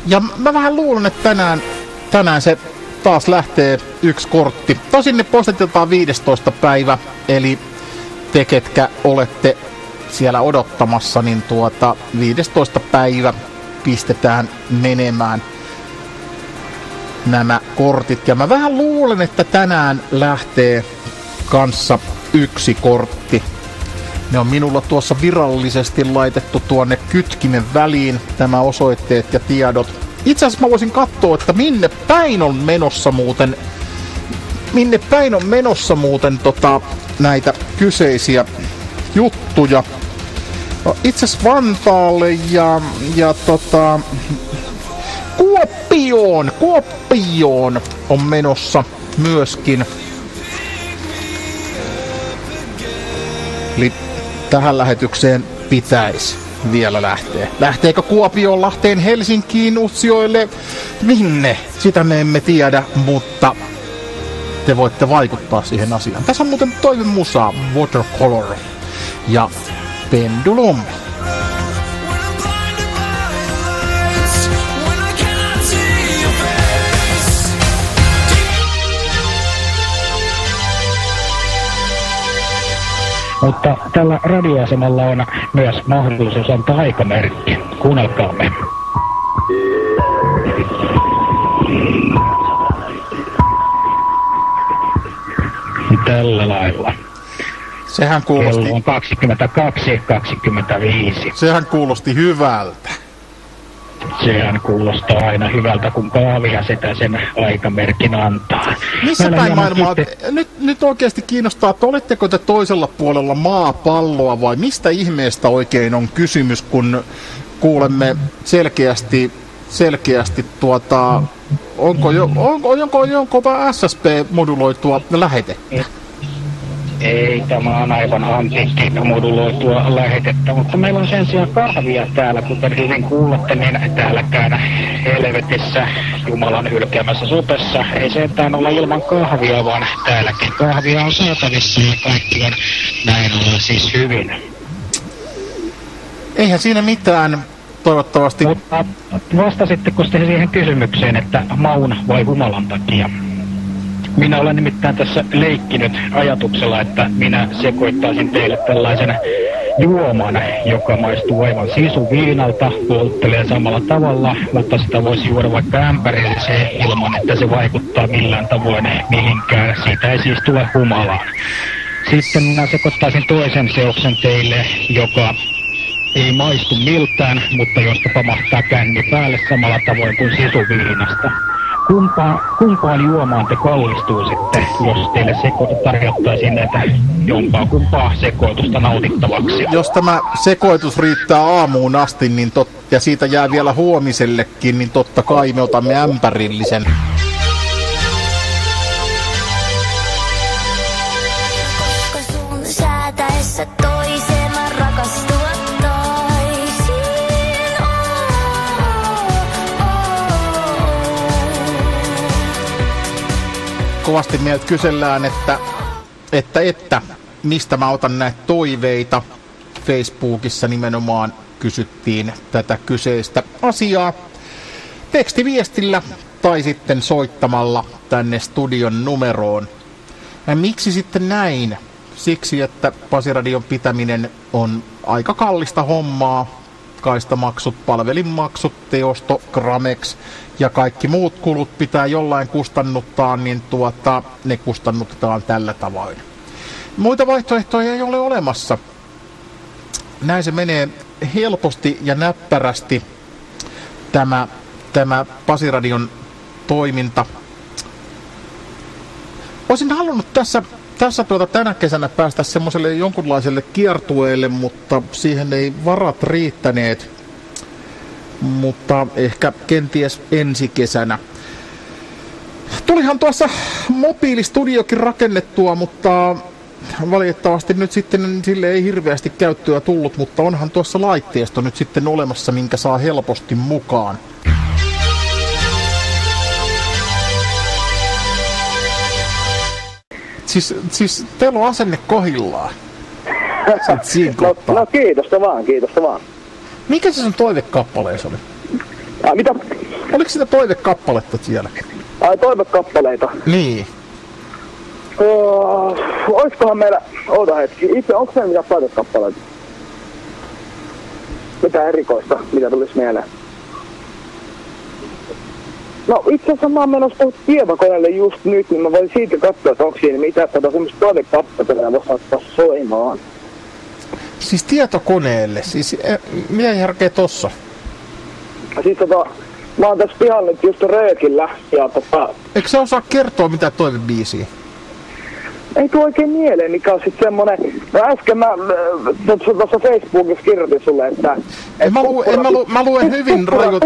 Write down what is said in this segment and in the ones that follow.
Ja mä vähän luulen, että tänään se taas lähtee yksi kortti. Tosin ne postetetaan 15. päivä, eli te ketkä olette siellä odottamassa, niin 15. päivä pistetään menemään nämä kortit. Ja mä vähän luulen, että tänään lähtee kanssa yksi kortti. Ne on minulla tuossa virallisesti laitettu tuonne kytkimen väliin, tämä osoitteet ja tiedot. Itse asiassa mä voisin katsoa, että minne päin on menossa muuten näitä kyseisiä juttuja. No, itse asiassa Vantaalle ja Kuopioon on menossa myöskin. Eli tähän lähetykseen pitäisi vielä lähteä. Lähteekö Kuopioon, Lahteen, Helsinkiin, Utsjoelle? Minne? Sitä me emme tiedä, mutta te voitte vaikuttaa siihen asiaan. Tässä on muuten toivemusaa Watercolor ja Pendulum. Mutta tällä radioasemalla on myös mahdollisuus antaa aikamerkki. Kuunnelkaamme. Tällä lailla. Sehän kuulosti... Kello on 22:25. Sehän kuulosti hyvältä. Sehän kuulostaa aina hyvältä, kun Paavia sitä sen aikamerkin antaa. Missä päin maailmaa? Nyt oikeasti kiinnostaa, että oletteko te toisella puolella maapalloa vai mistä ihmeestä oikein on kysymys, kun kuulemme selkeästi onko SSP-moduloitua lähetettä? Ei, tämä on aivan antiikki moduloitua lähetettä, mutta meillä on sen sijaan kahvia täällä, kuten hyvin kuulette, niin täälläkään helvetissä Jumalan hylkäämässä sopessa ei sentään olla ilman kahvia, vaan täälläkin kahvia on saatavissa ja kaikki on näin ollen siis hyvin. Eihän siinä mitään, toivottavasti. Mutta vastasitteko te siihen kysymykseen, että maun vai humalan takia? Minä olen nimittäin tässä leikkinyt ajatuksella, että minä sekoittaisin teille tällaisen juoman, joka maistuu aivan sisuviinalta, polttelee samalla tavalla, mutta sitä voisi juoda vaikka ämpärilliseen ilman, että se vaikuttaa millään tavoin mihinkään. Siitä ei siis tule humalaa. Sitten minä sekoittaisin toisen seoksen teille, joka ei maistu miltään, mutta josta pamahtaa känni päälle samalla tavoin kuin sisuviinasta. Kumpaan juomaan te kallistuisitte, jos teille tarjottaisiin näitä jompaa kumpaa sekoitusta nautittavaksi? Jos tämä sekoitus riittää aamuun asti niin ja siitä jää vielä huomisellekin, niin totta kai me otamme ämpärillisen. Koska sun säätäessä toiseen mä rakastun. Kovasti meiltä kysellään, että mistä mä otan näitä toiveita. Facebookissa nimenomaan kysyttiin tätä kyseistä asiaa tekstiviestillä tai sitten soittamalla tänne studion numeroon. Ja miksi sitten näin? Siksi, että Pasiradion pitäminen on aika kallista hommaa. Kaistamaksut, palvelinmaksut, teosto, Gramex ja kaikki muut kulut pitää jollain kustannuttaa, niin ne kustannutetaan tällä tavoin. Muita vaihtoehtoja ei ole olemassa. Näin se menee helposti ja näppärästi tämä Pasiradion toiminta. Olisin halunnut tässä tänä kesänä päästä semmoiselle jonkunlaiselle kiertueelle, mutta siihen ei varat riittäneet. Mutta ehkä kenties ensi kesänä. Tulihan tuossa mobiilistudiokin rakennettua, mutta valitettavasti nyt sitten sille ei hirveästi käyttöä tullut, mutta onhan tuossa laitteisto nyt sitten olemassa, minkä saa helposti mukaan. Siis teillä on asenne kohillaan. No kiitos vaan. Mikä se sun toivekappaleesi oli? Mitä? Oliko sitä toivekappaletta siellä? Ai toivekappaleita? Niin. Oiskohan meillä... Oota hetki. Itse, onko meillä mitään toivekappaleita? Mitä erikoista, mitä tulisi mieleen? No itse asiassa mä oon menossa tietokoneelle just nyt, niin mä voin siitä katsoa, että onko siinä mitään semmoista toivekappaleita, ja voisi ottaa soimaan. Siis tietokoneelle? Siis mitä järkeä tossa? Siis mä oon tässä pihalla nyt just röökillä ja Eikö sä osaa kertoa mitä toivebiisiä? Ei tuo oikein mieleen, mikä on sit semmonen... No äsken mä tuossa Facebookissa kirjoitin sulle, että... Mä luen hyvin rajut...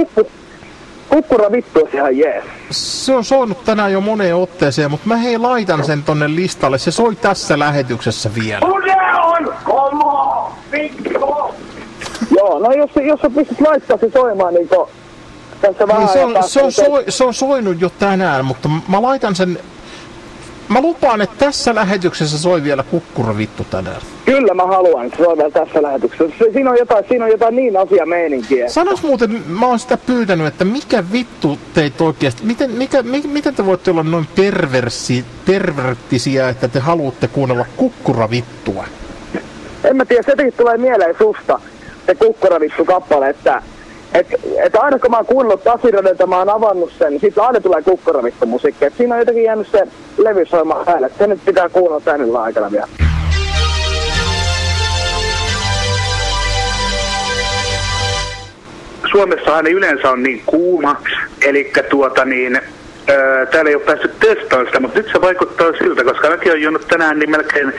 Kukkura vittu olisi ihan jees. Se on soinut tänään jo moneen otteeseen, mutta mä laitan sen tonne listalle. Se soi tässä lähetyksessä vielä. Joo, no jos sä pystyt laittaa se soimaan, niin tässä vähän... Se on soinut jo tänään, mutta mä laitan sen... Mä lupaan, että tässä lähetyksessä soi vielä kukkura vittu tänään. Kyllä mä haluan, että se soi vielä tässä lähetyksessä. Siinä on jotain niin asiameininkiä. Sanois muuten, mä oon sitä pyytänyt, että mikä vittu teit oikeesti... Miten te voitte olla noin perverttisiä, että te haluatte kuunnella kukkuravittua? En mä tiedä, se jotenkin tulee mieleen susta, se kukkuravittu kappale, että aina kun mä oon kuunnellut Tasirodelta, mä oon avannut sen, niin siitä aina tulee kukkuravittu musiikki. Et siinä on jotenkin jäänyt se levy soimaan päälle, se nyt pitää kuunnella tänne aikana vielä. Suomessahan yleensä on niin kuuma, eli täällä ei ole päässyt testaamaan sitä, mutta nyt se vaikuttaa siltä, koska mäkin olen juonut tänään niin melkein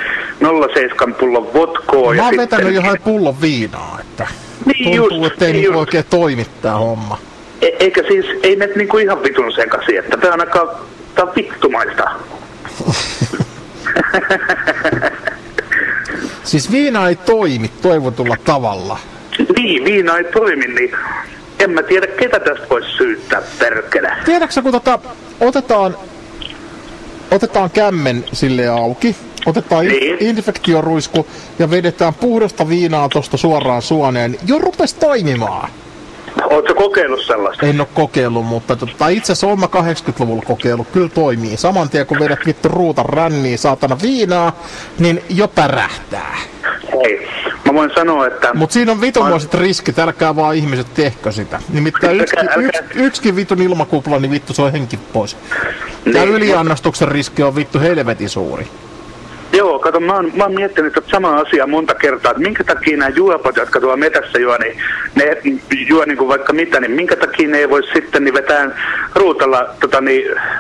0,7 pullon vodkaa. Mä oon vetänyt johon pullon viinaa, että niin tuntuu, ettei niinku oikein toimittaa homma. Eikä siis, ei ne niinku ihan vitun sekasi, että tää on aika vittumaista. Siis viina ei toimi toivotulla tavalla. Niin, viina ei toimi, niin en mä tiedä, ketä tästä voisi syyttää, perkele. Tiedätkö, kun otetaan kämmen sille auki, otetaan infektioruisku ja vedetään puhdasta viinaa tosta suoraan suoneen, niin jo rupes toimimaan. Ootko kokeillut sellaista? En oo kokeillut, mutta itse asiassa oon mä 80-luvulla kokeillut, kyllä toimii. Saman tien kun vedät vittu ruutan ränniin saatana viinaa, niin jo pärähtää. Hei, mä voin sanoa, että... Mut siinä on vitunmoiset riskit, älkää vaan ihmiset tehkö sitä. Nimittäin yksikin vitun ilmakupla, niin vittu se on henki pois. Tää yliannostuksen riski on vittu helvetin suuri. Joo, kato, mä oon miettinyt että sama asia monta kertaa, että minkä takia nämä juopot, jotka tuolla metässä juo, niin ne juo niin kuin vaikka mitä, niin minkä takia ne ei voi sitten niin vetää ruutalla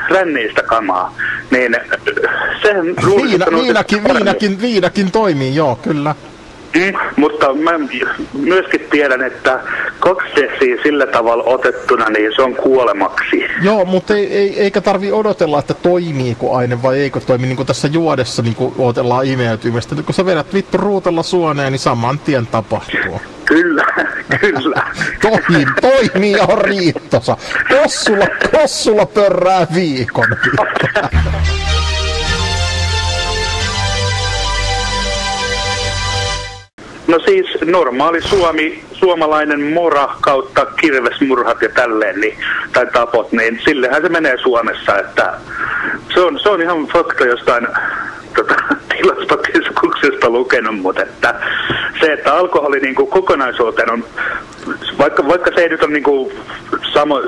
ränniistä kamaa. Niin sehän viinakin toimii, joo, kyllä. Mutta mä myöskin tiedän, että 2 desiä sillä tavalla otettuna, niin se on kuolemaksi. Joo, mutta eikä tarvi odotella, että toimiiko aine vai eikö toimi, niin kuin tässä juodessa niin kuin odotellaan imeytymistä. Kun sä vedät vittu ruutella suoneen, niin saman tien tapahtuu. Kyllä, kyllä. Toimii ja on riittosa. Kossulla pörrää viikon. No siis normaali suomalainen mora kautta kirvesmurhat ja tälleen, niin, tai tapot, niin sillehän se menee Suomessa, että se on ihan fakta jostain tilastokeskuksesta lukenut, mutta että se, että alkoholi niin kuin kokonaisuuteen on, vaikka se ei nyt ole niin kuin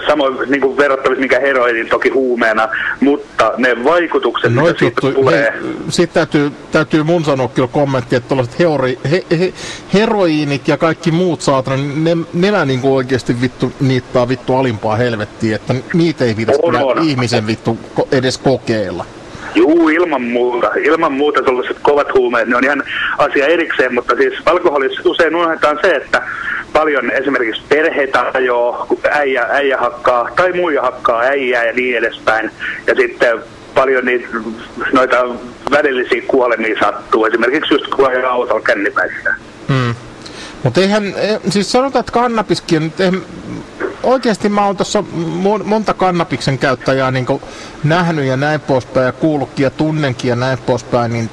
samo niin kuin verrattavissa mikä heroinin toki huumeena, mutta ne vaikutukset, mitä siitä tulee... Sitten täytyy mun sanoa kyllä kommentti, että tuollaiset heroiinit ja kaikki muut saatana, nämä niin kuin oikeasti vittu niittää vittu alimpaa helvettiä, että niitä ei pitäisi kyllä ihmisen vittu edes kokeilla. Juu, ilman muuta sellaiset kovat huumeet, ne on ihan asia erikseen, mutta siis alkoholissa usein unohdetaan se, että paljon esimerkiksi perheitä ajoo, kun äijä hakkaa tai muija hakkaa äijää ja niin edespäin, ja sitten paljon noita välillisiä kuolemia sattuu, esimerkiksi just kun ajaa autolla kännipäissä. Mutta siis sanotaan, että kannabiskin, oikeasti mä oon tuossa monta kannabiksen käyttäjää niin nähnyt ja näin poispäin ja kuullutkin ja tunnenkin ja näin poispäin, niin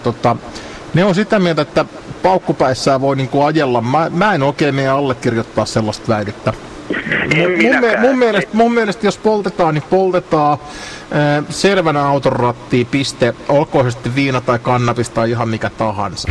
ne on sitä mieltä, että paukkupäissään voi niin ajella. Mä en oikein mene allekirjoittaa sellaista väitettä. Mun mielestä jos poltetaan, niin poltetaan selvänä auton rattiin, piste, olkoon se sitten viina tai kannabis tai ihan mikä tahansa.